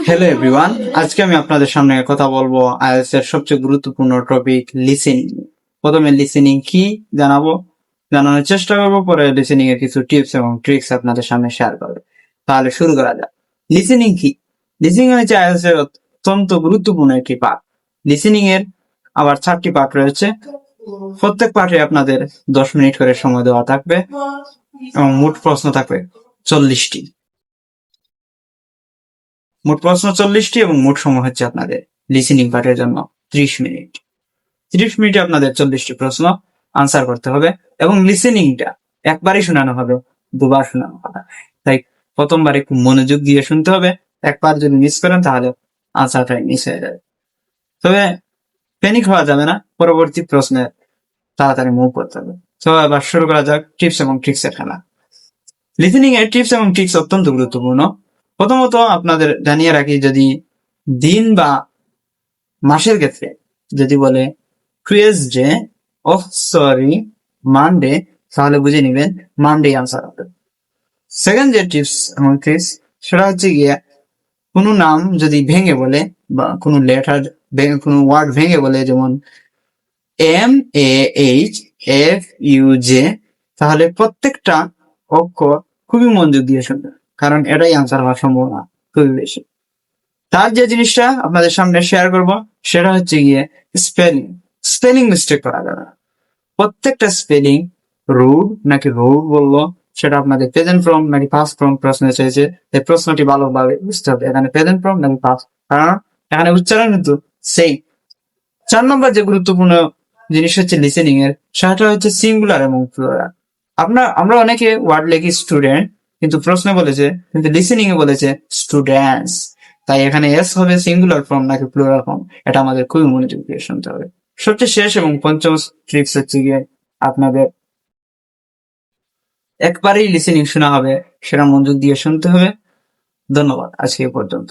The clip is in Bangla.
হ্যালো এভরিওয়ান, আজকে আমি আপনাদের সামনে কথা বলবো আইএলটিএস এর সবচেয়ে গুরুত্বপূর্ণ টপিক লিসেনিং। প্রথমে লিসেনিং কি জানানোর চেষ্টা করবো, পরে লিসেনিং এর কিছু টিপস এবং ট্রিক্স আপনাদের সামনে শেয়ার করবো। তাহলে শুরু করা যাক। লিসেনিং কি? লিসেনিং হচ্ছে আইএলটিএস এর অত্যন্ত গুরুত্বপূর্ণ একটি পার্ট। লিসেনিং এর আবার 4টি পার্ট রয়েছে। প্রত্যেক পার্টে আপনাদের 10 মিনিট করে সময় দেওয়া থাকবে এবং মোট প্রশ্ন থাকবে 40টি। মোট প্রশ্ন 40টি এবং মোট সময় হচ্ছে আপনাদের লিসেনিং পার্টের জন্য 30 মিনিট। 30 মিনিটে আপনাদের 40টি প্রশ্ন আনসার করতে হবে এবং লিসেনিংটা একবারই শোনানো হবে, দুবার শোনানো হবে। তাই প্রথমবার একটু মনোযোগ দিয়ে শুনতে হবে। একবার যদি মিস করেন তাহলে আনসারটাই মিস হয়ে যাবে। তবে প্যানিক হওয়া যাবে না, পরবর্তী প্রশ্নে তাড়াতাড়ি মুভ করতে হবে। তো এবার শুরু করা যাক টিপস এবং ট্রিক্সের খেলা। লিসেনিং এর টিপস এবং ট্রিক্স অত্যন্ত গুরুত্বপূর্ণ। প্রথমত আপনাদের জানিয়ে রাখি, যদি দিন বা মাসের ক্ষেত্রে যদি বলে টুয়েসডে, মানডে, তাহলে বুঝে নিবেন মানডে আনসার হবে। সেকেন্ড যে টিপস এবং ট্রিক্স সেটা হচ্ছে গিয়ে কোনো নাম যদি ভেঙে বলে বা কোনো লেটার কোনো ওয়ার্ড ভেঙে বলে, যেমন MAHFUJ, তাহলে প্রত্যেকটা অক্ষর খুবই মনোযোগ দিয়ে শুনবে, কারণ এটাই আনসার হওয়ার সম্ভাবনা খুবই বেশি। তার যে জিনিসটা আপনাদের সামনে শেয়ার করব সেটা হচ্ছে গিয়ে স্পেলিং মিস্টেক করা যাবে না। প্রত্যেকটা স্পেলিং রুড নাকি রুড বললো সেটা আপনাদের প্রেজেন্ট ফর্ম নাকি পাস্ট ফর্ম প্রশ্ন চেয়েছে, এই প্রশ্নটি ভালোভাবে বুঝতে হবে এখানে প্রেজেন্ট ফর্ম নাকি পাস্ট, কারণ এখানে উচ্চারণ কিন্তু সেই। 4 নম্বর যে গুরুত্বপূর্ণ জিনিস হচ্ছে লিসেনিং এর, সেটা হচ্ছে সিঙ্গুলার এবং প্লুরাল। আমরা অনেকে ওয়ার্ড লিখি স্টুডেন্ট, কিন্তু প্রশ্ন বলেছে, কিন্তু লিসেনিং এ বলেছে স্টুডেন্টস। তাই এখানে এস হবে সিঙ্গুলার ফর্ম নাকি প্লুরাল ফর্ম, এটা আমাদের খুবই মনোযোগ দিয়ে শুনতে হবে। সবচেয়ে শেষ এবং পঞ্চম ট্রিক্স হচ্ছে গিয়ে আপনাদের একবারেই লিসেনিং শোনা হবে, সেটা মনোযোগ দিয়ে শুনতে হবে। ধন্যবাদ, আজকে এ পর্যন্ত।